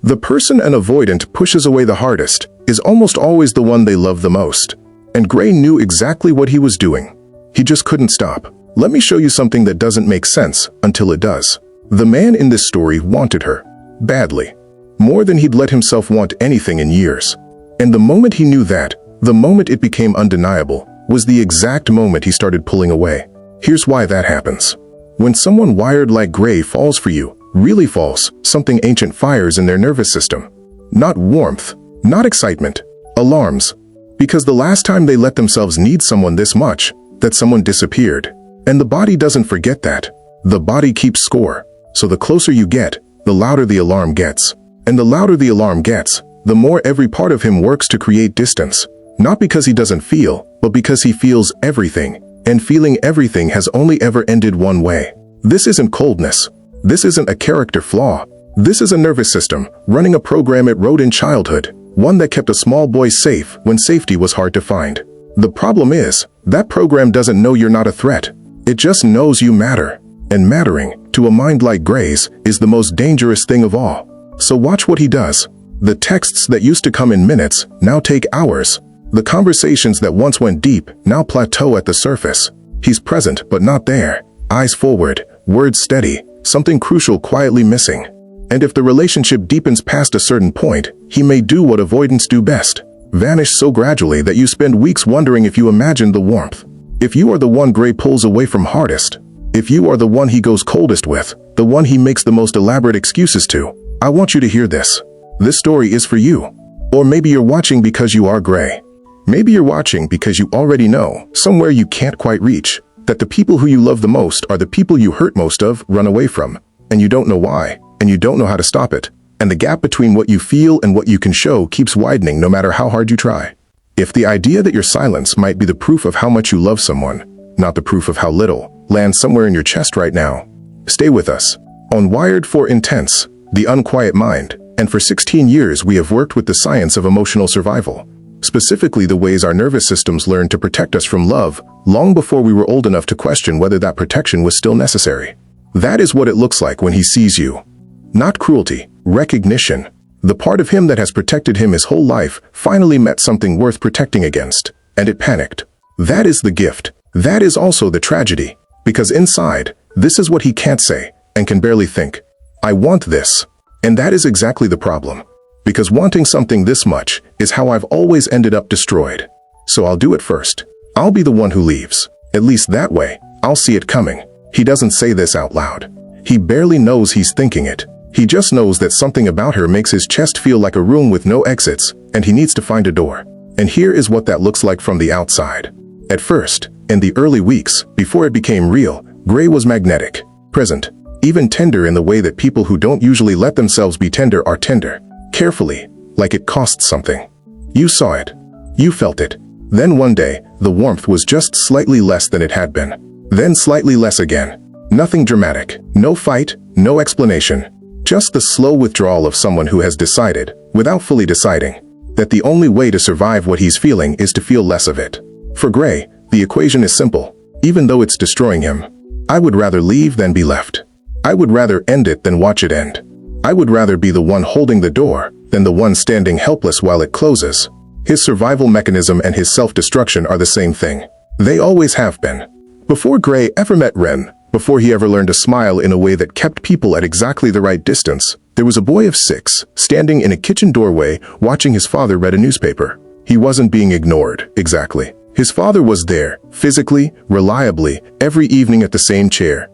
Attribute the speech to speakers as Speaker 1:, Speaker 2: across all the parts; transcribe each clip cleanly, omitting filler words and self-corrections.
Speaker 1: The person an avoidant pushes away the hardest is almost always the one they love the most. And Gray knew exactly what he was doing. He just couldn't stop. Let me show you something that doesn't make sense until it does. The man in this story wanted her. Badly. More than he'd let himself want anything in years. And the moment he knew that, the moment it became undeniable, was the exact moment he started pulling away. Here's why that happens. When someone wired like Gray falls for you, really falls, something ancient fires in their nervous system. Not warmth, not excitement, alarms. Because the last time they let themselves need someone this much, that someone disappeared. And the body doesn't forget that. The body keeps score. So the closer you get, the louder the alarm gets. And the louder the alarm gets, the more every part of him works to create distance. Not because he doesn't feel, but because he feels everything. And feeling everything has only ever ended one way. This isn't coldness. This isn't a character flaw. This is a nervous system, running a program it wrote in childhood. One that kept a small boy safe when safety was hard to find. The problem is, that program doesn't know you're not a threat. It just knows you matter. And mattering, to a mind like Gray's, is the most dangerous thing of all. So watch what he does. The texts that used to come in minutes now take hours. The conversations that once went deep now plateau at the surface. He's present but not there. Eyes forward, words steady, something crucial quietly missing. And if the relationship deepens past a certain point, he may do what avoidants do best. Vanish so gradually that you spend weeks wondering if you imagined the warmth. If you are the one Gray pulls away from hardest. If you are the one he goes coldest with, the one he makes the most elaborate excuses to, I want you to hear this. This story is for you. Or maybe you're watching because you are Gray. Maybe you're watching because you already know, somewhere you can't quite reach, that the people who you love the most are the people you hurt most of, run away from. And you don't know why, and you don't know how to stop it. And the gap between what you feel and what you can show keeps widening no matter how hard you try. If the idea that your silence might be the proof of how much you love someone, not the proof of how little, lands somewhere in your chest right now, stay with us. On Wired for Intense, The Unquiet Mind, and for 16 years we have worked with the science of emotional survival. Specifically the ways our nervous systems learned to protect us from love, long before we were old enough to question whether that protection was still necessary. That is what it looks like when he sees you. Not cruelty, recognition. The part of him that has protected him his whole life finally met something worth protecting against, and it panicked. That is the gift. That is also the tragedy. Because inside, this is what he can't say, and can barely think. I want this. And that is exactly the problem. Because wanting something this much is how I've always ended up destroyed. So I'll do it first. I'll be the one who leaves. At least that way, I'll see it coming. He doesn't say this out loud. He barely knows he's thinking it. He just knows that something about her makes his chest feel like a room with no exits, and he needs to find a door. And here is what that looks like from the outside. At first, in the early weeks, before it became real, Gray was magnetic, present, even tender in the way that people who don't usually let themselves be tender are tender. Carefully, like it costs something. You saw it. You felt it. Then one day, the warmth was just slightly less than it had been. Then slightly less again. Nothing dramatic. No fight, no explanation. Just the slow withdrawal of someone who has decided, without fully deciding, that the only way to survive what he's feeling is to feel less of it. For Gray, the equation is simple, even though it's destroying him. I would rather leave than be left. I would rather end it than watch it end. I would rather be the one holding the door than the one standing helpless while it closes. His survival mechanism and his self-destruction are the same thing. They always have been. Before Gray ever met Ren, before he ever learned to smile in a way that kept people at exactly the right distance, there was a boy of 6, standing in a kitchen doorway, watching his father read a newspaper. He wasn't being ignored, exactly. His father was there, physically, reliably, every evening at the same chair.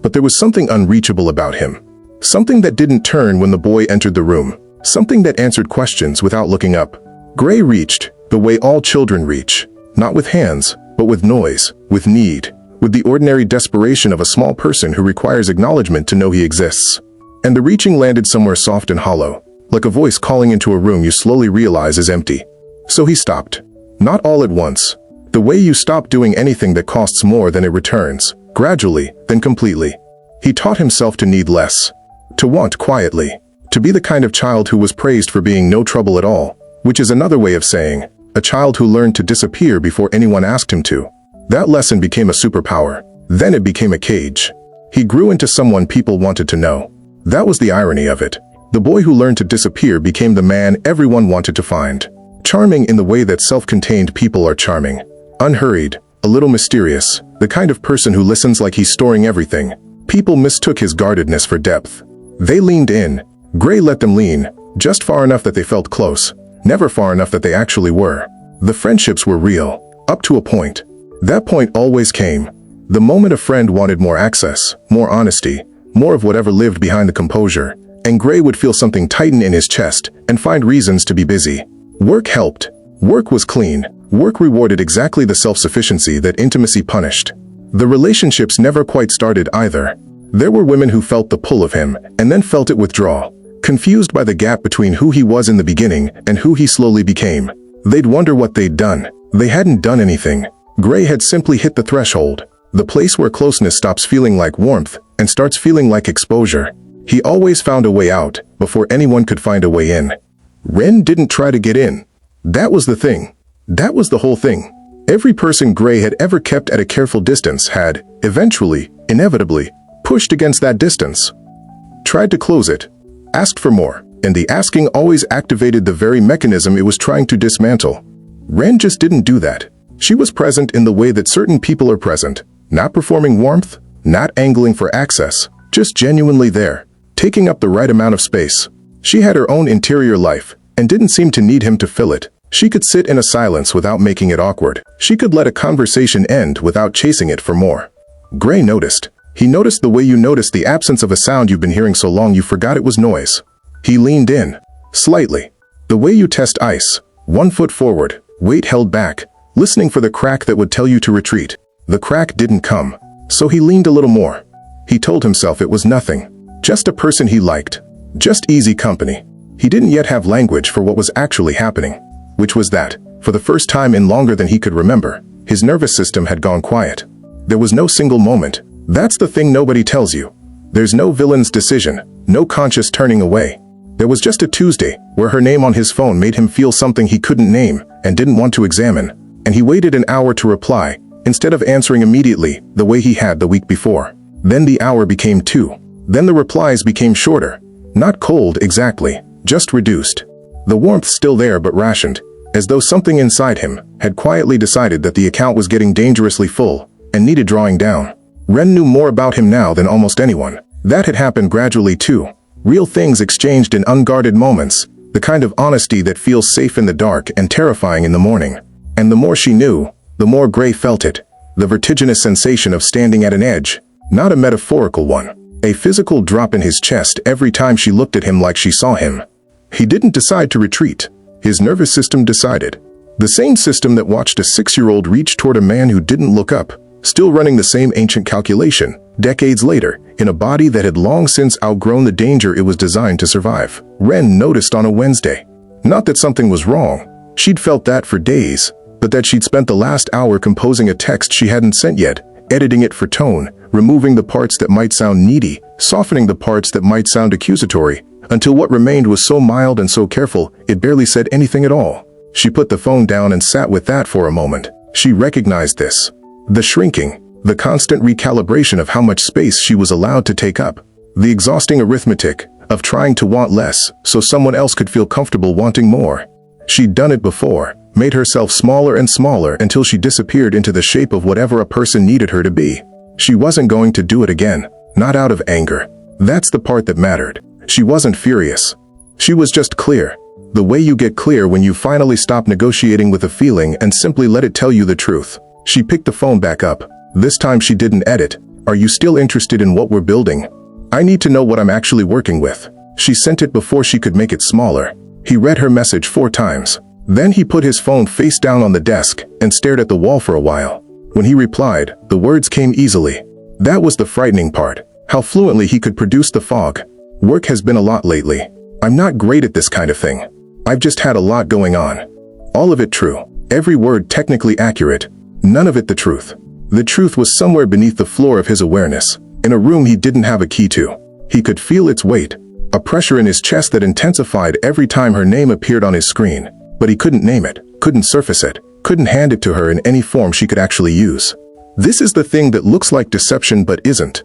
Speaker 1: But there was something unreachable about him. Something that didn't turn when the boy entered the room. Something that answered questions without looking up. Gray reached, the way all children reach. Not with hands, but with noise, with need, with the ordinary desperation of a small person who requires acknowledgement to know he exists. And the reaching landed somewhere soft and hollow, like a voice calling into a room you slowly realize is empty. So he stopped. Not all at once. The way you stop doing anything that costs more than it returns, gradually, then completely. He taught himself to need less, to want quietly, to be the kind of child who was praised for being no trouble at all, which is another way of saying, a child who learned to disappear before anyone asked him to. That lesson became a superpower. Then it became a cage. He grew into someone people wanted to know. That was the irony of it. The boy who learned to disappear became the man everyone wanted to find. Charming in the way that self-contained people are charming. Unhurried, a little mysterious, the kind of person who listens like he's storing everything. People mistook his guardedness for depth. They leaned in. Gray let them lean, just far enough that they felt close, never far enough that they actually were. The friendships were real, up to a point. That point always came. The moment a friend wanted more access, more honesty, more of whatever lived behind the composure, and Gray would feel something tighten in his chest and find reasons to be busy. Work helped. Work was clean. Work rewarded exactly the self-sufficiency that intimacy punished. The relationships never quite started either. There were women who felt the pull of him and then felt it withdraw, confused by the gap between who he was in the beginning and who he slowly became. They'd wonder what they'd done. They hadn't done anything. Gray had simply hit the threshold, the place where closeness stops feeling like warmth and starts feeling like exposure. He always found a way out before anyone could find a way in. Ren didn't try to get in. That was the thing. That was the whole thing. Every person Gray had ever kept at a careful distance had, eventually, inevitably, pushed against that distance. Tried to close it. Asked for more, and the asking always activated the very mechanism it was trying to dismantle. Ren just didn't do that. She was present in the way that certain people are present, not performing warmth, not angling for access, just genuinely there, taking up the right amount of space. She had her own interior life, and didn't seem to need him to fill it. She could sit in a silence without making it awkward. She could let a conversation end without chasing it for more. Gray noticed. He noticed the way you noticed the absence of a sound you've been hearing so long you forgot it was noise. He leaned in. Slightly. The way you test ice. 1 foot forward, weight held back, listening for the crack that would tell you to retreat. The crack didn't come. So he leaned a little more. He told himself it was nothing. Just a person he liked. Just easy company. He didn't yet have language for what was actually happening, which was that, for the first time in longer than he could remember, his nervous system had gone quiet. There was no single moment. That's the thing nobody tells you. There's no villain's decision, no conscious turning away. There was just a Tuesday where her name on his phone made him feel something he couldn't name and didn't want to examine, and he waited an hour to reply, instead of answering immediately the way he had the week before. Then the hour became 2. Then the replies became shorter. Not cold exactly, just reduced. The warmth still there but rationed, as though something inside him had quietly decided that the account was getting dangerously full and needed drawing down. Ren knew more about him now than almost anyone. That had happened gradually too. Real things exchanged in unguarded moments, the kind of honesty that feels safe in the dark and terrifying in the morning. And the more she knew, the more Gray felt it. The vertiginous sensation of standing at an edge, not a metaphorical one. A physical drop in his chest every time she looked at him like she saw him. He didn't decide to retreat. His nervous system decided. The same system that watched a 6-year-old reach toward a man who didn't look up, still running the same ancient calculation, decades later, in a body that had long since outgrown the danger it was designed to survive. Ren noticed on a Wednesday. Not that something was wrong. She'd felt that for days, but that she'd spent the last hour composing a text she hadn't sent yet, editing it for tone, removing the parts that might sound needy, softening the parts that might sound accusatory, until what remained was so mild and so careful, it barely said anything at all. She put the phone down and sat with that for a moment. She recognized this. The shrinking, the constant recalibration of how much space she was allowed to take up. The exhausting arithmetic of trying to want less so someone else could feel comfortable wanting more. She'd done it before, made herself smaller and smaller until she disappeared into the shape of whatever a person needed her to be. She wasn't going to do it again, not out of anger. That's the part that mattered. She wasn't furious. She was just clear. The way you get clear when you finally stop negotiating with a feeling and simply let it tell you the truth. She picked the phone back up. This time she didn't edit. Are you still interested in what we're building? I need to know what I'm actually working with. She sent it before she could make it smaller. He read her message 4 times. Then he put his phone face down on the desk and stared at the wall for a while. When he replied, the words came easily. That was the frightening part. How fluently he could produce the fog. Work has been a lot lately. I'm not great at this kind of thing. I've just had a lot going on. All of it true. Every word technically accurate. None of it the truth. The truth was somewhere beneath the floor of his awareness, in a room he didn't have a key to. He could feel its weight, a pressure in his chest that intensified every time her name appeared on his screen. But he couldn't name it, couldn't surface it, couldn't hand it to her in any form she could actually use. This is the thing that looks like deception but isn't.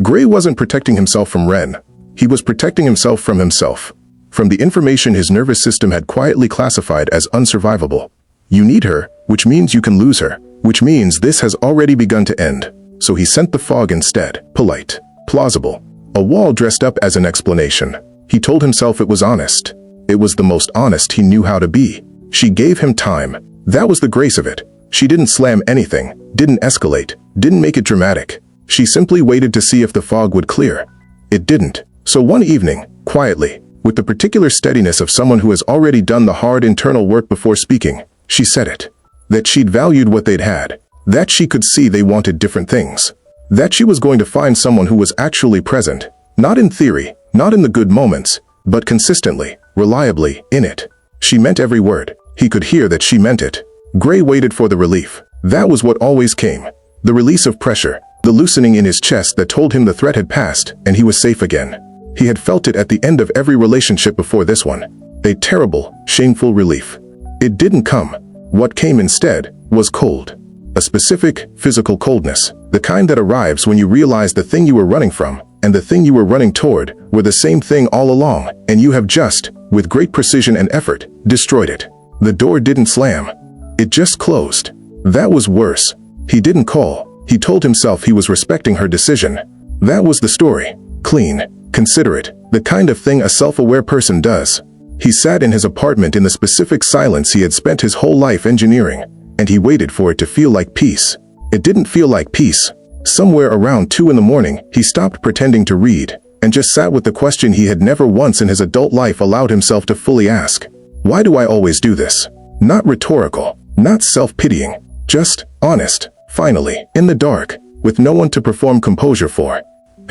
Speaker 1: Gray wasn't protecting himself from Ren. He was protecting himself from himself. from the information his nervous system had quietly classified as unsurvivable. You need her, which means you can lose her, which means this has already begun to end. So he sent the fog instead. Polite. Plausible. A wall dressed up as an explanation. He told himself it was honest. It was the most honest he knew how to be. She gave him time. That was the grace of it. She didn't slam anything, didn't escalate, didn't make it dramatic. She simply waited to see if the fog would clear. It didn't. So one evening, quietly, with the particular steadiness of someone who has already done the hard internal work before speaking, she said it. That she'd valued what they'd had. That she could see they wanted different things. That she was going to find someone who was actually present, not in theory, not in the good moments, but consistently, reliably, in it. She meant every word. He could hear that she meant it. Gray waited for the relief. That was what always came. The release of pressure, the loosening in his chest that told him the threat had passed and he was safe again. He had felt it at the end of every relationship before this one. A terrible, shameful relief. It didn't come. What came instead was cold. A specific, physical coldness, the kind that arrives when you realize the thing you were running from and the thing you were running toward were the same thing all along, and you have just, with great precision and effort, destroyed it. The door didn't slam. It just closed. That was worse. He didn't call. He told himself he was respecting her decision. That was the story. Clean, considerate, the kind of thing a self-aware person does. He sat in his apartment in the specific silence he had spent his whole life engineering, and he waited for it to feel like peace. It didn't feel like peace. Somewhere around 2 in the morning, he stopped pretending to read, and just sat with the question he had never once in his adult life allowed himself to fully ask. Why do I always do this? Not rhetorical, not self-pitying, just honest, finally, in the dark, with no one to perform composure for.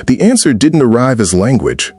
Speaker 1: The answer didn't arrive as language.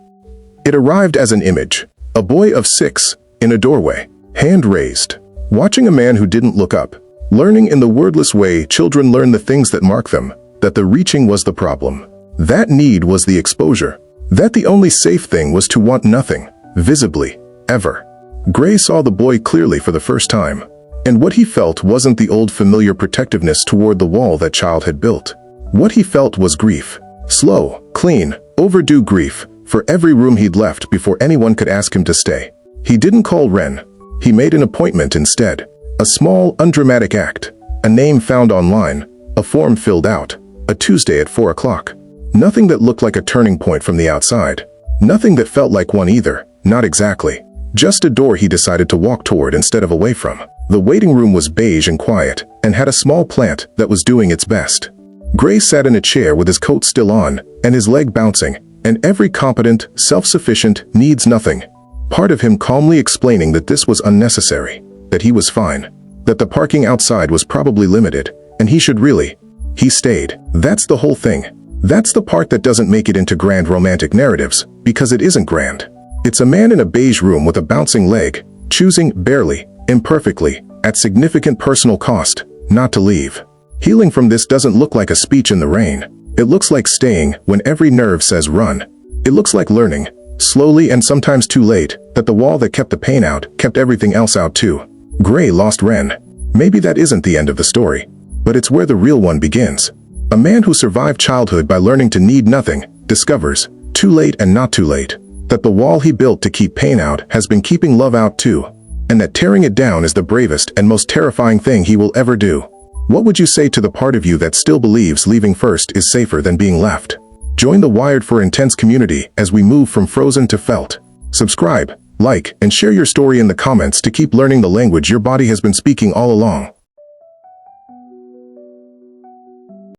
Speaker 1: It arrived as an image. A boy of 6, in a doorway, hand raised, watching a man who didn't look up, learning in the wordless way children learn the things that mark them, that the reaching was the problem. That need was the exposure. That the only safe thing was to want nothing, visibly, ever. Gray saw the boy clearly for the first time, and what he felt wasn't the old familiar protectiveness toward the wall that child had built. What he felt was grief. Slow, clean, overdue grief, for every room he'd left before anyone could ask him to stay. He didn't call Ren. He made an appointment instead. A small, undramatic act. A name found online. A form filled out. A Tuesday at 4 o'clock. Nothing that looked like a turning point from the outside. Nothing that felt like one either. Not exactly. Just a door he decided to walk toward instead of away from. The waiting room was beige and quiet, and had a small plant that was doing its best. Gray sat in a chair with his coat still on, and his leg bouncing, and every competent, self-sufficient, needs nothing. Part of him calmly explaining that this was unnecessary, that he was fine, that the parking outside was probably limited, and he should really. He stayed. That's the whole thing. That's the part that doesn't make it into grand romantic narratives, because it isn't grand. It's a man in a beige room with a bouncing leg, choosing, barely, imperfectly, at significant personal cost, not to leave. Healing from this doesn't look like a speech in the rain. It looks like staying when every nerve says run. It looks like learning, slowly and sometimes too late, that the wall that kept the pain out kept everything else out too. Gray lost Ren. Maybe that isn't the end of the story, but it's where the real one begins. A man who survived childhood by learning to need nothing, discovers, too late and not too late, that the wall he built to keep pain out has been keeping love out too, and that tearing it down is the bravest and most terrifying thing he will ever do. What would you say to the part of you that still believes leaving first is safer than being left? Join the Wired for Intense community as we move from frozen to felt. Subscribe, like, and share your story in the comments to keep learning the language your body has been speaking all along.